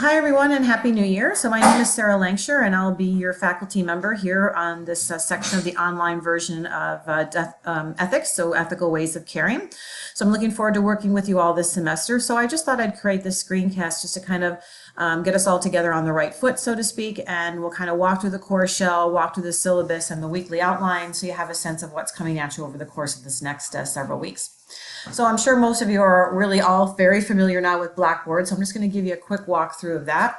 Hi everyone and Happy New Year. So my name is Sarah Lancashire and I'll be your faculty member here on this section of the online version of ethics, so ethical ways of caring. So I'm looking forward to working with you all this semester. So I just thought I'd create this screencast just to kind of get us all together on the right foot, so to speak, and we'll kind of walk through the course shell, walk through the syllabus and the weekly outline so you have a sense of what's coming at you over the course of this next several weeks. So I'm sure most of you are really all very familiar now with Blackboard, so I'm just going to give you a quick walkthrough of that.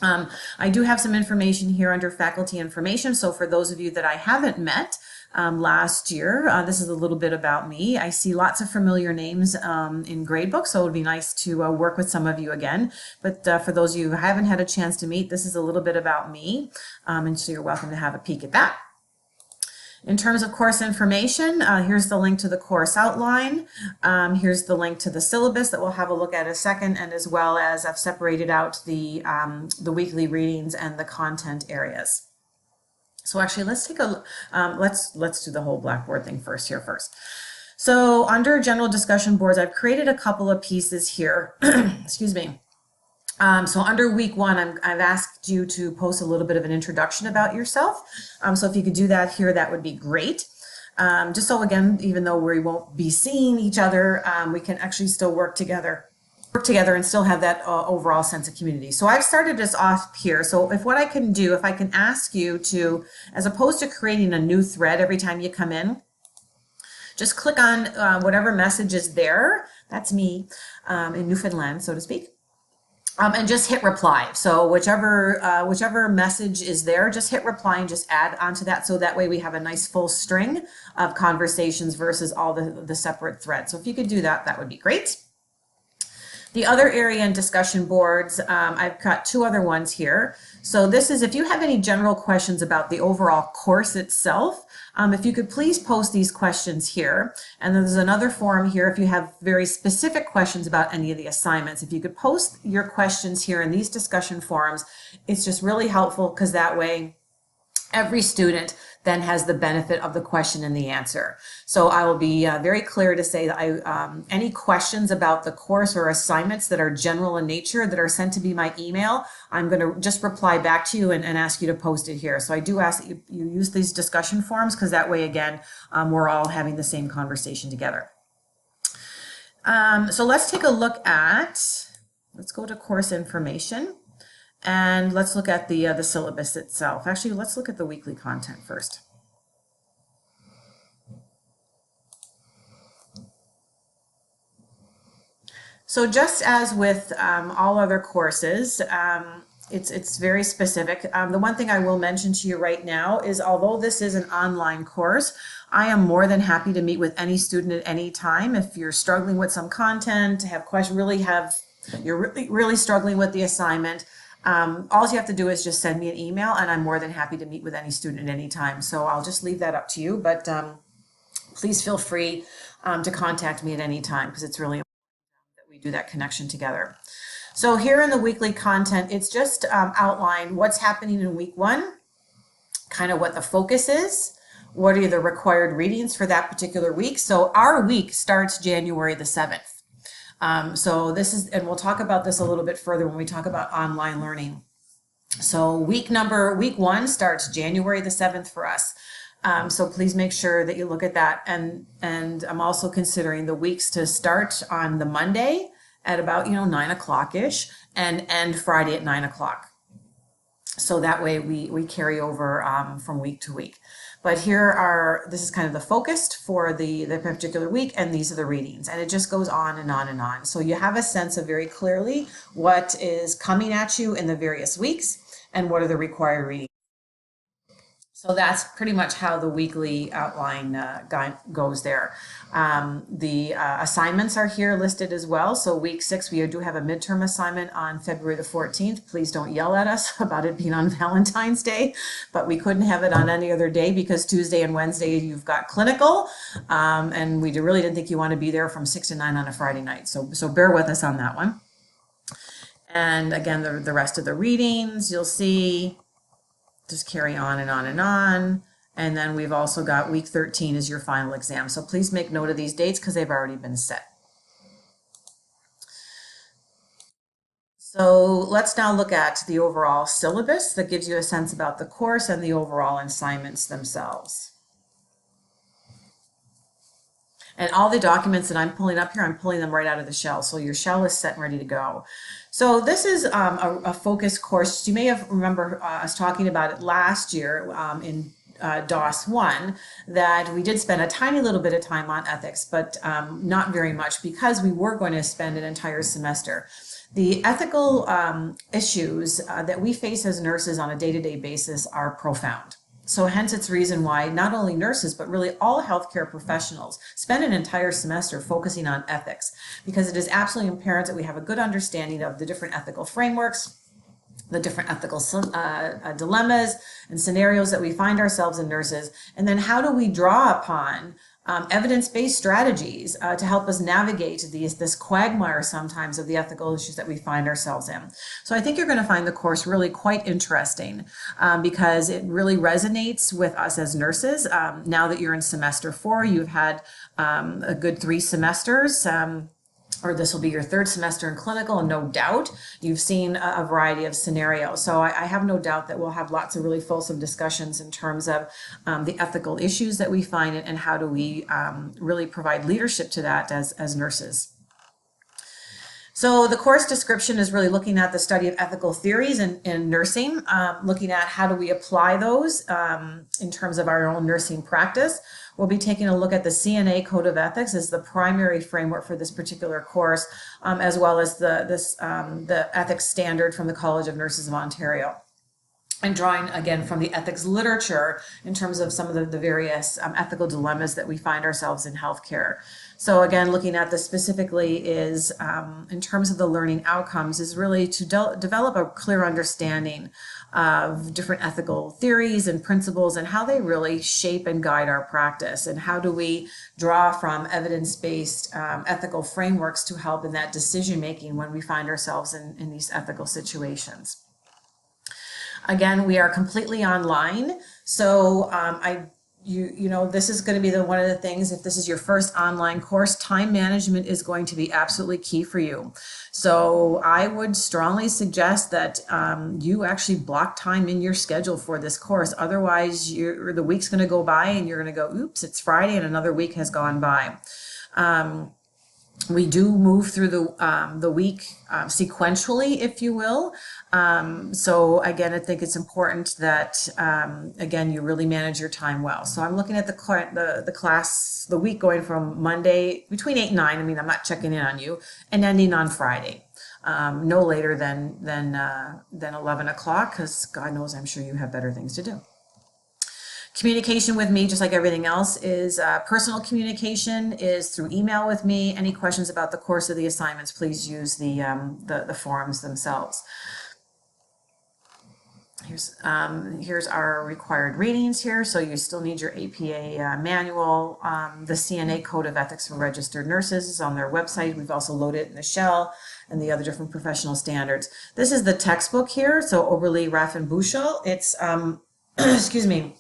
I do have some information here under faculty information, so for those of you that I haven't met last year, this is a little bit about me. I see lots of familiar names in gradebook, so it would be nice to work with some of you again. But for those of you who haven't had a chance to meet, this is a little bit about me, and so you're welcome to have a peek at that. In terms of course information, here's the link to the course outline. Here's the link to the syllabus that we'll have a look at in a second, and as well as I've separated out the weekly readings and the content areas. So actually, let's take a let's do the whole Blackboard thing first. So under general discussion boards, I've created a couple of pieces here. Excuse me. So under week one, I've asked you to post a little bit of an introduction about yourself. So if you could do that here, that would be great. Just so again, even though we won't be seeing each other, we can actually still work together and still have that overall sense of community. So I've started this off here. So if I can ask you to, as opposed to creating a new thread every time you come in, just click on whatever message is there. That's me in Newfoundland, so to speak. And just hit reply. So whichever message is there, just hit reply and just add onto that. So that way we have a nice full string of conversations versus all the separate threads. So if you could do that, that would be great. The other area in discussion boards, I've got two other ones here. So this is if you have any general questions about the overall course itself, if you could please post these questions here. And then there's another forum here if you have very specific questions about any of the assignments. If you could post your questions here in these discussion forums, it's just really helpful because that way every student then has the benefit of the question and the answer. So I will be very clear to say that any questions about the course or assignments that are general in nature that are sent to me by email, I'm going to just reply back to you and ask you to post it here. So I do ask that you use these discussion forums because that way, again, we're all having the same conversation together. So let's take a look at, let's go to course information. And let's look at the syllabus itself. Actually, let's look at the weekly content first. So just as with all other courses, it's very specific. The one thing I will mention to you right now is although this is an online course, I am more than happy to meet with any student at any time. If you're struggling with some content, have questions, you're really struggling with the assignment, all you have to do is just send me an email and I'm more than happy to meet with any student at any time. So I'll just leave that up to you, but please feel free to contact me at any time because it's really important that we do that connection together. So here in the weekly content, it's just outline what's happening in week one, kind of what the focus is, what are the required readings for that particular week. So our week starts January the 7th. So this is, and we'll talk about this a little bit further when we talk about online learning. So week one starts January the 7th for us. So please make sure that you look at that. And I'm also considering the weeks to start on the Monday at about, 9 o'clock-ish and end Friday at 9 o'clock. So that way we carry over from week to week. But this is kind of the focus for the particular week, and these are the readings. And it just goes on and on and on. So you have a sense of very clearly what is coming at you in the various weeks and what are the required readings. So that's pretty much how the weekly outline goes there. The assignments are here listed as well. So week 6, we do have a midterm assignment on February the 14th. Please don't yell at us about it being on Valentine's Day, but we couldn't have it on any other day because Tuesday and Wednesday you've got clinical, and we really didn't think you want to be there from 6 to 9 on a Friday night. So bear with us on that one. And again, the rest of the readings, you'll see, just carry on and on and on. And then we've also got week 13 is your final exam. So please make note of these dates because they've already been set. So let's now look at the overall syllabus that gives you a sense about the course and the overall assignments themselves. And all the documents that I'm pulling up here, I'm pulling them right out of the shell. So your shell is set and ready to go. So this is a focus course. You may have remember us talking about it last year in DOS 1, that we did spend a tiny little bit of time on ethics, but not very much, because we were going to spend an entire semester. The ethical issues that we face as nurses on a day-to-day basis are profound. So hence it's reason why not only nurses, but really all healthcare professionals spend an entire semester focusing on ethics, because it is absolutely imperative that we have a good understanding of the different ethical frameworks, the different ethical dilemmas and scenarios that we find ourselves in nurses, and then how do we draw upon evidence-based strategies to help us navigate this quagmire sometimes of the ethical issues that we find ourselves in. So I think you're going to find the course really quite interesting because it really resonates with us as nurses. Now that you're in semester 4, you've had a good 3 semesters. Or this will be your 3rd semester in clinical, and no doubt you've seen a variety of scenarios. So I have no doubt that we'll have lots of really fulsome discussions in terms of the ethical issues that we find and how do we really provide leadership to that as nurses. So the course description is really looking at the study of ethical theories in nursing, looking at how do we apply those in terms of our own nursing practice. We'll be taking a look at the CNA Code of Ethics as the primary framework for this particular course, as well as the ethics standard from the College of Nurses of Ontario. And drawing again from the ethics literature in terms of some of the various ethical dilemmas that we find ourselves in healthcare. So again, looking at this specifically is in terms of the learning outcomes is really to develop a clear understanding of different ethical theories and principles and how they really shape and guide our practice, and how do we draw from evidence-based ethical frameworks to help in that decision making when we find ourselves in these ethical situations. Again, we are completely online, so this is going to be one of the things, if this is your first online course, time management is going to be absolutely key for you. So I would strongly suggest that you actually block time in your schedule for this course. Otherwise, the week's going to go by and you're going to go, oops, it's Friday and another week has gone by. We do move through the week sequentially, if you will. So again, I think it's important that again you really manage your time well. So I'm looking at the week going from Monday between 8 and 9. I mean, I'm not checking in on you, and ending on Friday, no later than 11 o'clock, because God knows I'm sure you have better things to do. Communication with me, just like everything else, is personal communication is through email with me. Any questions about the course or the assignments, please use the forums themselves. Here's our required readings here. So you still need your APA manual. The CNA Code of Ethics for Registered Nurses is on their website. We've also loaded it in the shell and the other different professional standards. This is the textbook here. So Oberle, Raff, and Bushel. It's, excuse me,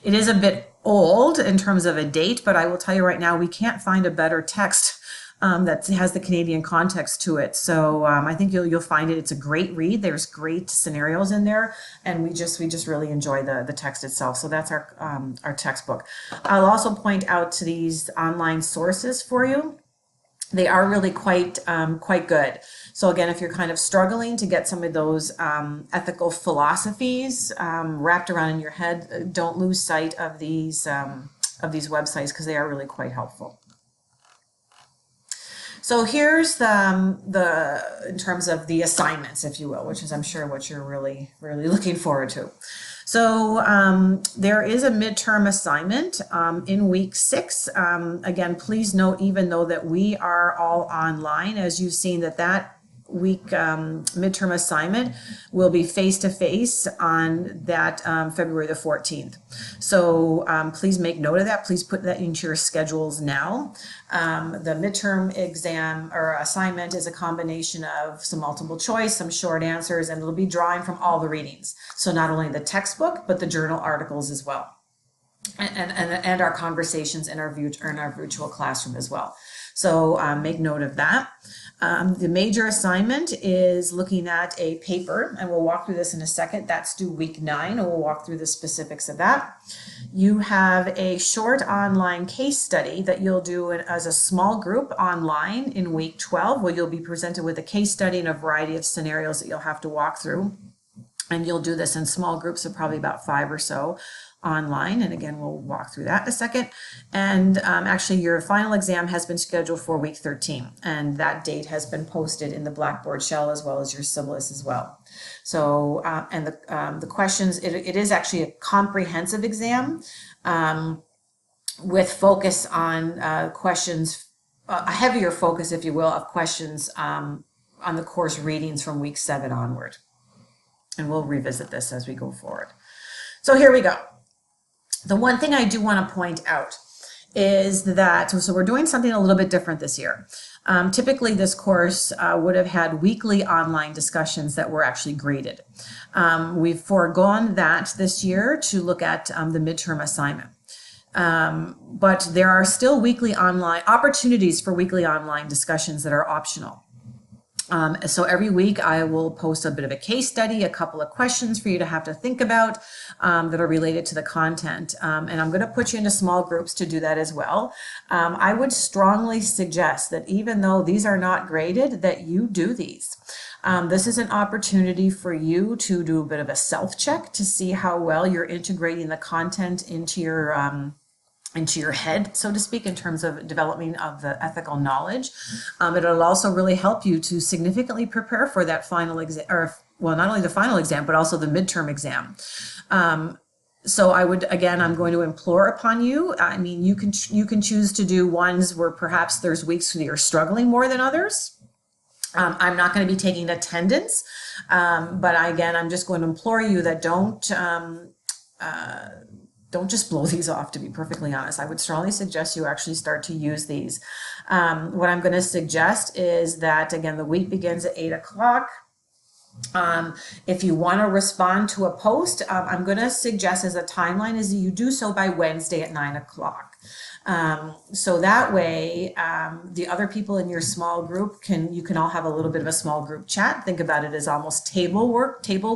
it is a bit old in terms of a date, but I will tell you right now, we can't find a better text that has the Canadian context to it. So I think you'll find it. It's a great read. There's great scenarios in there, and we just really enjoy the text itself. So that's our textbook. I'll also point out to these online sources for you. They are really quite good. So again, if you're kind of struggling to get some of those ethical philosophies wrapped around in your head, don't lose sight of these websites, because they are really quite helpful. So here's in terms of the assignments, if you will, which is I'm sure what you're really looking forward to. So there is a midterm assignment in week 6. Again, please note, even though that we are all online, as you've seen, that week midterm assignment will be face-to-face on that February the 14th. So please make note of that. Please put that into your schedules now. The midterm exam or assignment is a combination of some multiple choice, some short answers, and it'll be drawing from all the readings. So not only the textbook, but the journal articles as well. And our conversations in our virtual classroom as well. So make note of that. The major assignment is looking at a paper, and we'll walk through this in a second. That's due week 9, and we'll walk through the specifics of that. You have a short online case study that you'll do as a small group online in week 12, where you'll be presented with a case study and a variety of scenarios that you'll have to walk through. And you'll do this in small groups of probably about 5 or so online. And again, we'll walk through that in a second. And actually your final exam has been scheduled for week 13. And that date has been posted in the Blackboard shell as well as your syllabus as well. So, and the questions, it is actually a comprehensive exam with focus on questions, a heavier focus, if you will, of questions on the course readings from week 7 onward. And we'll revisit this as we go forward. So here we go. The one thing I do want to point out is that, so we're doing something a little bit different this year. Typically this course would have had weekly online discussions that were actually graded. We've foregone that this year to look at the midterm assignment. But there are still weekly online opportunities for weekly online discussions that are optional. So every week I will post a bit of a case study, a couple of questions for you to have to think about that are related to the content. And I'm going to put you into small groups to do that as well. I would strongly suggest that even though these are not graded, that you do these. This is an opportunity for you to do a bit of a self-check to see how well you're integrating the content into your head, so to speak, in terms of development of the ethical knowledge. It'll also really help you to significantly prepare for that final exam, or well, not only the final exam, but also the midterm exam. So I would, again, I'm going to implore upon you. I mean, you can choose to do ones where perhaps there's weeks where you're struggling more than others. I'm not going to be taking attendance, but again, I'm just going to implore you that don't just blow these off, to be perfectly honest. I would strongly suggest you actually start to use these. What I'm going to suggest is that, again, the week begins at 8 o'clock. If you want to respond to a post, I'm going to suggest as a timeline is that you do so by Wednesday at 9 o'clock. So that way, the other people in your small group you can all have a little bit of a small group chat. Think about it as almost table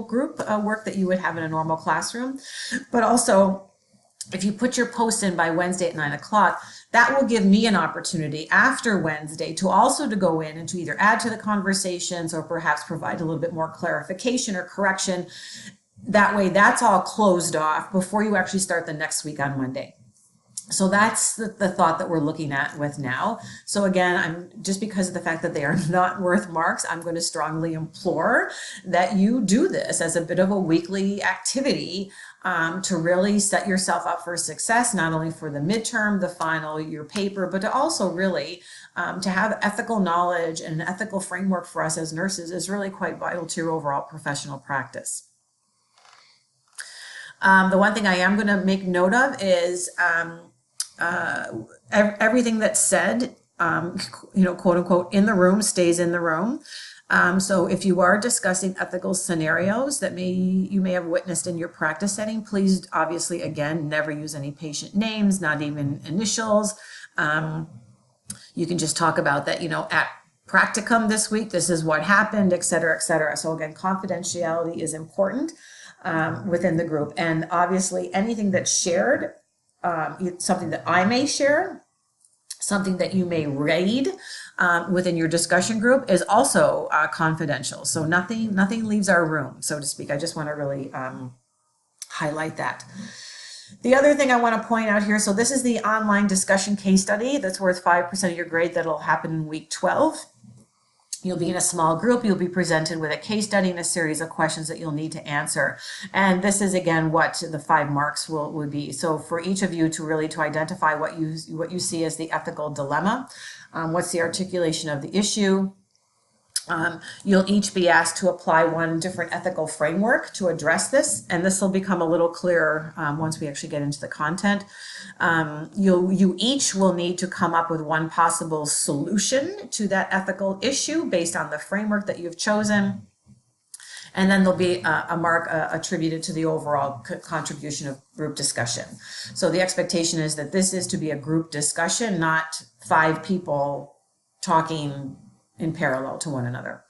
group work that you would have in a normal classroom. But also, if you put your post in by Wednesday at 9 o'clock, that will give me an opportunity after Wednesday to also to go in and to either add to the conversations or perhaps provide a little bit more clarification or correction. That way, that's all closed off before you actually start the next week on Monday. So that's the thought that we're looking at with now. So again, just because of the fact that they are not worth marks, I'm going to strongly implore that you do this as a bit of a weekly activity to really set yourself up for success, not only for the midterm, the final, your paper, but to also really to have ethical knowledge and an ethical framework for us as nurses is really quite vital to your overall professional practice. The one thing I am going to make note of is everything that's said, quote unquote, in the room stays in the room. So if you are discussing ethical scenarios that you may have witnessed in your practice setting, please obviously, again, never use any patient names, not even initials. You can just talk about that, at practicum this week, this is what happened, et cetera, et cetera. So again, confidentiality is important within the group. And obviously anything that's shared, something that I may share, something that you may raid within your discussion group is also confidential. So nothing leaves our room, so to speak. I just want to really highlight that. The other thing I want to point out here, so this is the online discussion case study that's worth 5% of your grade that'll happen in week 12. You'll be in a small group, you'll be presented with a case study and a series of questions that you'll need to answer. And this is, again, what the 5 marks would be. So for each of you to identify what you see as the ethical dilemma, what's the articulation of the issue. You'll each be asked to apply one different ethical framework to address this, and this will become a little clearer once we actually get into the content. You each will need to come up with one possible solution to that ethical issue based on the framework that you've chosen. And then there'll be a mark attributed to the overall contribution of group discussion. So the expectation is that this is to be a group discussion, not 5 people talking in parallel to one another.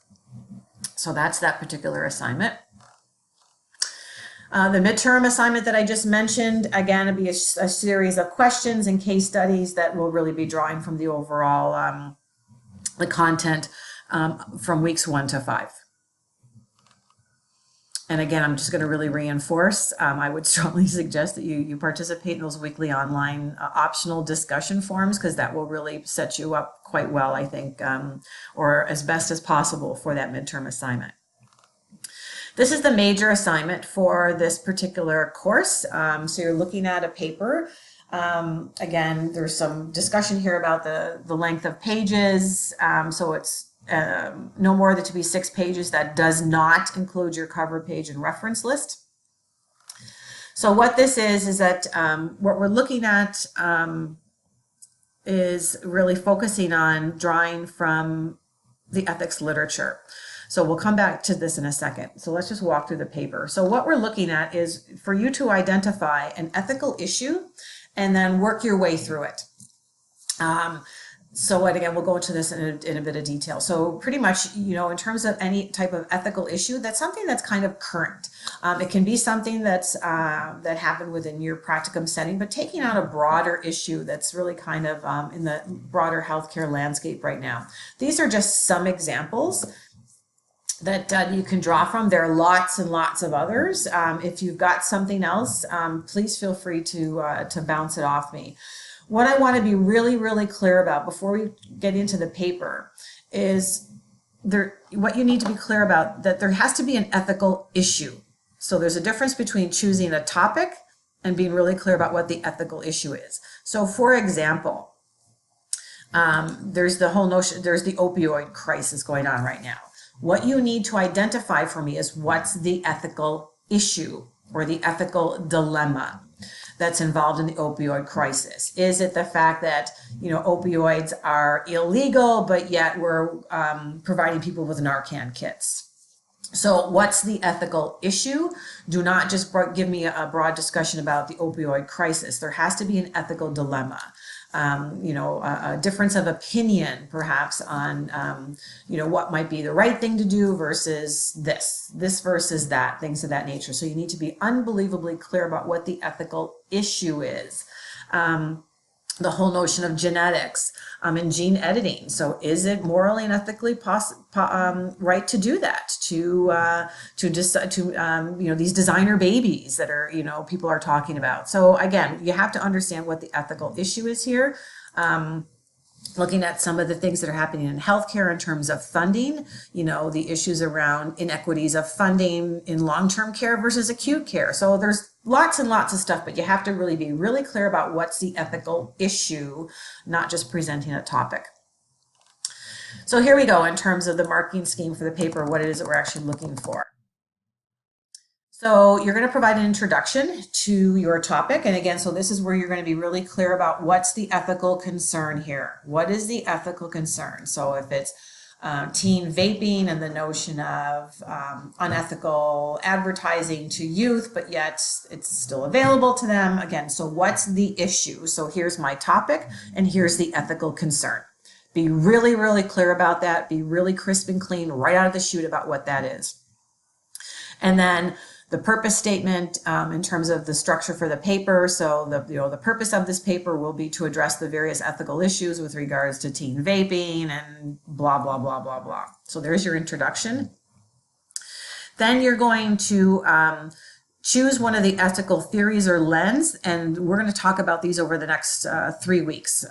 So that's that particular assignment. The midterm assignment that I just mentioned, again, it'll be a series of questions and case studies that will really be drawing from the overall the content from weeks 1 to 5. And again, I'm just going to really reinforce, I would strongly suggest that you participate in those weekly online optional discussion forums, because that will really set you up quite well, I think, or as best as possible for that midterm assignment. This is the major assignment for this particular course. So you're looking at a paper. Again, there's some discussion here about the length of pages. So it's no more than to be 6 pages. That does not include your cover page and reference list. So what this is that what we're looking at is really focusing on drawing from the ethics literature. So we'll come back to this in a second. So let's just walk through the paper. So what we're looking at is for you to identify an ethical issue and then work your way through it. So again, we'll go into this in a bit of detail. So pretty much, in terms of any type of ethical issue, that's something that's kind of current. It can be something that's that happened within your practicum setting, but taking on a broader issue that's really kind of in the broader healthcare landscape right now. These are just some examples that you can draw from. There are lots and lots of others. If you've got something else, please feel free to bounce it off me. What I want to be really, really clear about before we get into the paper is what you need to be clear about, that there has to be an ethical issue. So there's a difference between choosing a topic and being really clear about what the ethical issue is. So for example, there's the whole notion, there's the opioid crisis going on right now. What you need to identify for me is what's the ethical issue or the ethical dilemma that's involved in the opioid crisis. Is it the fact that, opioids are illegal, but yet we're providing people with Narcan kits? So what's the ethical issue? Do not just give me a broad discussion about the opioid crisis. There has to be an ethical dilemma. A difference of opinion perhaps on, what might be the right thing to do versus this versus that, things of that nature. So you need to be unbelievably clear about what the ethical issue is. The whole notion of genetics and gene editing. So is it morally and ethically right to do that? These designer babies that are, people are talking about. So again, you have to understand what the ethical issue is here. Looking at some of the things that are happening in healthcare in terms of funding, the issues around inequities of funding in long-term care versus acute care. So there's lots and lots of stuff, but you have to really be really clear about what's the ethical issue, not just presenting a topic. So here we go in terms of the marking scheme for the paper, what it is that we're actually looking for. So you're going to provide an introduction to your topic. And again, so this is where you're going to be really clear about what's the ethical concern here. What is the ethical concern? So if it's teen vaping and the notion of unethical advertising to youth, but yet it's still available to them. Again, so what's the issue? So here's my topic and here's the ethical concern. Be really, really clear about that. Be really crisp and clean right out of the chute about what that is. And then the purpose statement in terms of the structure for the paper. So the purpose of this paper will be to address the various ethical issues with regards to teen vaping and blah, blah, blah, blah, blah. So there's your introduction. Then you're going to choose one of the ethical theories or lens, and we're going to talk about these over the next 3 weeks.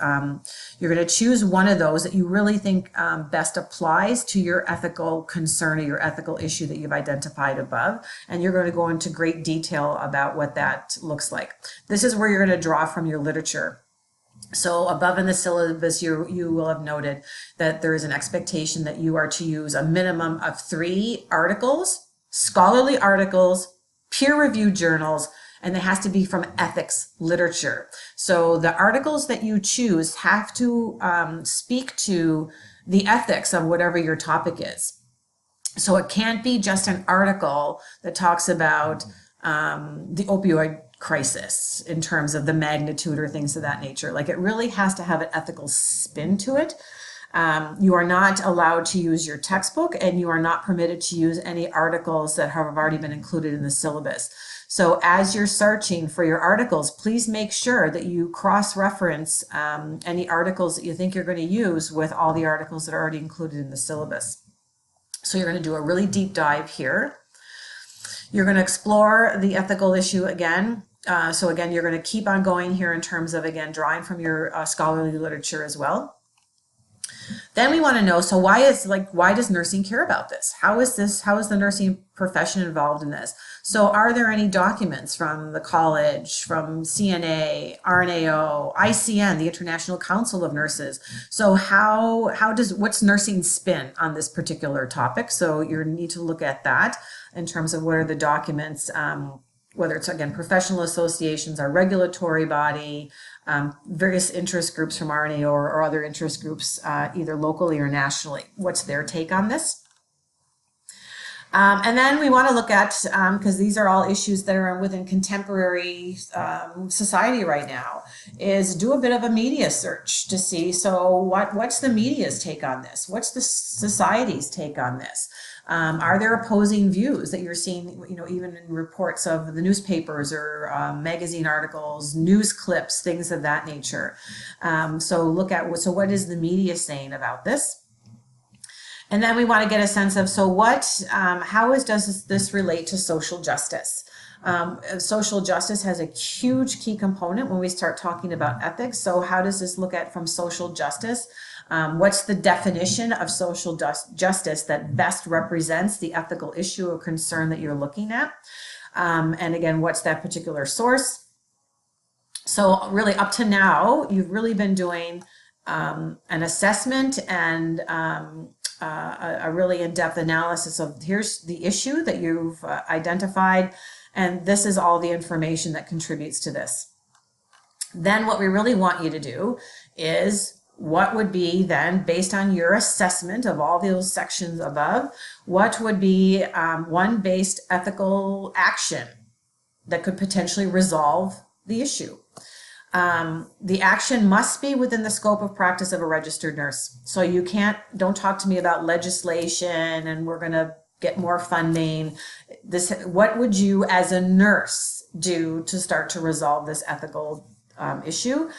You're going to choose one of those that you really think best applies to your ethical concern or your ethical issue that you've identified above, and you're going to go into great detail about what that looks like. This is where you're going to draw from your literature. So above in the syllabus, you will have noted that there is an expectation that you are to use a minimum of 3 articles, scholarly articles, peer-reviewed journals, and it has to be from ethics literature. So the articles that you choose have to speak to the ethics of whatever your topic is. So it can't be just an article that talks about the opioid crisis in terms of the magnitude or things of that nature. Like, it really has to have an ethical spin to it. You are not allowed to use your textbook, and you are not permitted to use any articles that have already been included in the syllabus. So as you're searching for your articles, please make sure that you cross-reference any articles that you think you're going to use with all the articles that are already included in the syllabus. So you're going to do a really deep dive here. You're going to explore the ethical issue again. So again, you're going to keep on going here in terms of, again, drawing from your scholarly literature as well. Then we want to know, so why does nursing care about this? How is the nursing profession involved in this? So are there any documents from the college, from CNA, RNAO, ICN, the International Council of Nurses? So what's nursing spin on this particular topic? So you need to look at that in terms of what are the documents, whether it's, again, professional associations, our regulatory body, various interest groups from RNAO or other interest groups, either locally or nationally. What's their take on this? And then we want to look at, because these are all issues that are within contemporary society right now, is do a bit of a media search to see, so what's the media's take on this? What's the society's take on this? Are there opposing views that you're seeing, even in reports of the newspapers or magazine articles, news clips, things of that nature? So look at, what is the media saying about this? And then we want to get a sense of, does this relate to social justice? Social justice has a huge key component when we start talking about ethics. So how does this look at from social justice? What's the definition of social justice that best represents the ethical issue or concern that you're looking at? And again, what's that particular source? So really, up to now, you've really been doing an assessment and a really in-depth analysis of, here's the issue that you've identified, and this is all the information that contributes to this. Then what we really want you to do is, what would be then, based on your assessment of all those sections above, what would be one based ethical action that could potentially resolve the issue? The action must be within the scope of practice of a registered nurse. So don't talk to me about legislation and we're going to get more funding. What would you as a nurse do to start to resolve this ethical issue?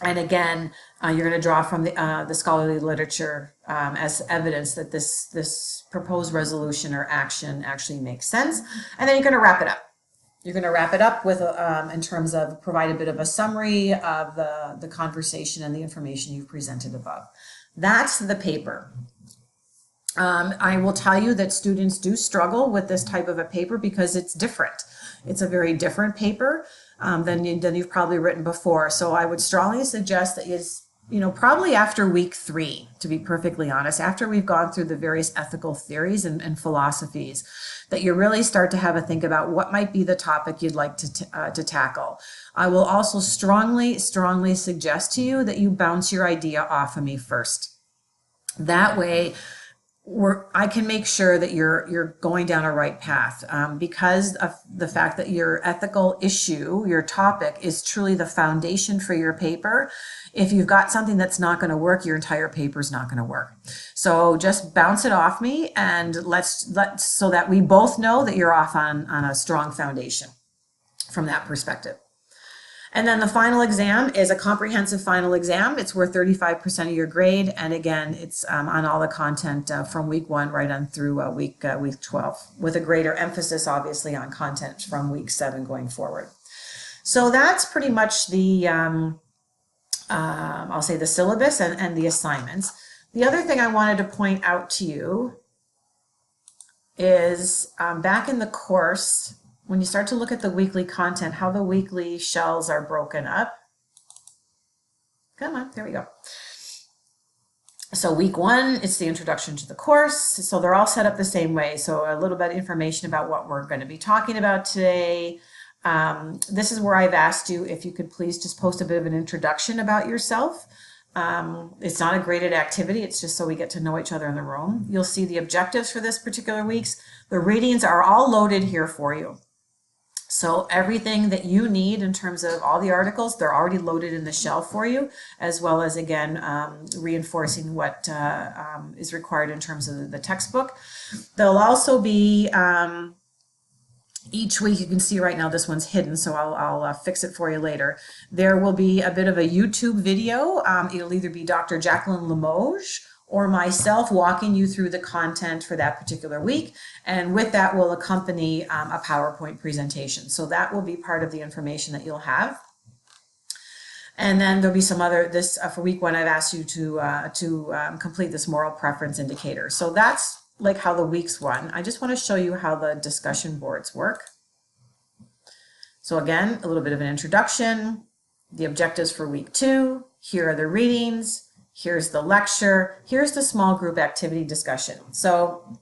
And again, you're going to draw from the scholarly literature as evidence that this proposed resolution or action actually makes sense. And then you're going to wrap it up. You're going to wrap it up with, in terms of provide a bit of a summary of the conversation and the information you've presented above. That's the paper. I will tell you that students do struggle with this type of a paper because it's different. It's a very different paper than you've probably written before. So I would strongly suggest that probably after week 3, to be perfectly honest, after we've gone through the various ethical theories and philosophies, that you really start to have a think about what might be the topic you'd like to tackle. I will also strongly suggest to you that you bounce your idea off of me first. That way, I can make sure that you're going down a right path, because of the fact that your ethical issue, your topic, is truly the foundation for your paper. If you've got something that's not going to work, your entire paper is not going to work. So just bounce it off me, and let's so that we both know that you're off on a strong foundation from that perspective. And then the final exam is a comprehensive final exam. It's worth 35% of your grade. And again, it's on all the content from week 1 right on through week 12, with a greater emphasis, obviously, on content from week 7 going forward. So that's pretty much the, I'll say, the syllabus and the assignments. The other thing I wanted to point out to you is back in the course, when you start to look at the weekly content, how the weekly shells are broken up. Come on, there we go. So week 1, it's the introduction to the course. So they're all set up the same way. So a little bit of information about what we're going to be talking about today. This is where I've asked you if you could please just post a bit of an introduction about yourself. It's not a graded activity, it's just so we get to know each other in the room. You'll see the objectives for this particular week's. The readings are all loaded here for you. So everything that you need in terms of all the articles, they're already loaded in the shelf for you, as well as, again, reinforcing what is required in terms of the textbook. There'll also be, each week, you can see right now this one's hidden, so I'll fix it for you later. There will be a bit of a YouTube video. It'll either be Dr. Jacqueline Limoges or myself walking you through the content for that particular week. And with that will accompany a PowerPoint presentation. So that will be part of the information that you'll have. And then there'll be some other, for week 1, I've asked you to complete this moral preference indicator. So that's like how the weeks run. I just want to show you how the discussion boards work. So again, a little bit of an introduction, the objectives for week 2, here are the readings, here's the lecture, here's the small group activity discussion. So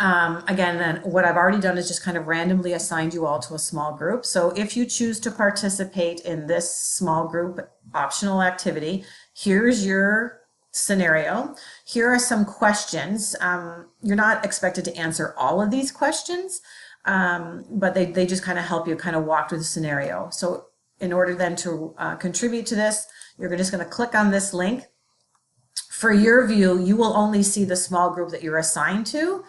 again, then what I've already done is just kind of randomly assigned you all to a small group. So if you choose to participate in this small group optional activity, here's your scenario. Here are some questions. You're not expected to answer all of these questions, but they just kind of help you kind of walk through the scenario. So in order then to contribute to this, you're just going to click on this link. For your view, you will only see the small group that you're assigned to.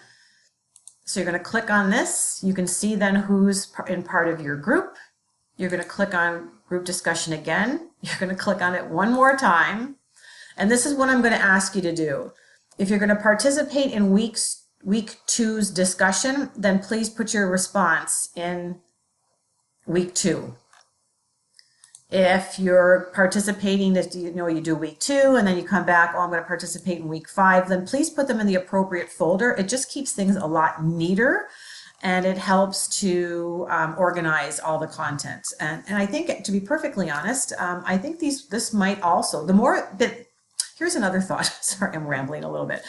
So you're going to click on this. You can see then who's in part of your group. You're going to click on group discussion again. You're going to click on it one more time. And this is what I'm going to ask you to do. If you're going to participate in week 2's discussion, then please put your response in week 2. If you're participating, you do week 2 and then you come back, I'm going to participate in week 5, then please put them in the appropriate folder. It just keeps things a lot neater and it helps to organize all the content. And I think, to be perfectly honest, I think this might also, here's another thought. Sorry, I'm rambling a little bit.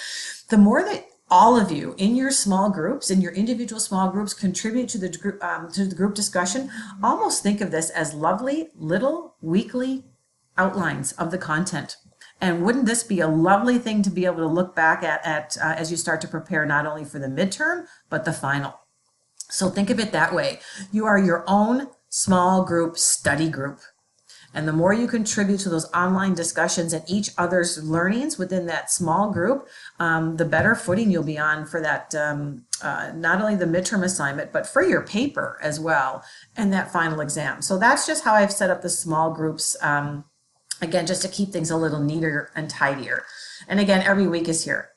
The more that all of you in your small groups, in your individual small groups, contribute to the group discussion, almost think of this as lovely little weekly outlines of the content. And wouldn't this be a lovely thing to be able to look back at as you start to prepare not only for the midterm, but the final? So think of it that way. You are your own small group study group. And the more you contribute to those online discussions and each other's learnings within that small group, the better footing you'll be on for that, not only the midterm assignment, but for your paper as well, and that final exam. So that's just how I've set up the small groups, again, just to keep things a little neater and tidier. And again, every week is here.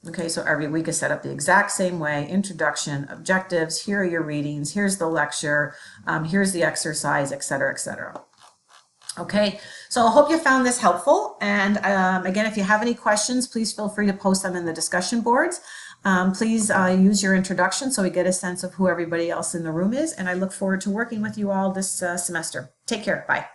Okay, so every week is set up the exact same way. Introduction, objectives, here are your readings, here's the lecture, here's the exercise, etc., etc. Okay, so I hope you found this helpful. And again, if you have any questions, please feel free to post them in the discussion boards. Please use your introduction so we get a sense of who everybody else in the room is. And I look forward to working with you all this semester. Take care. Bye.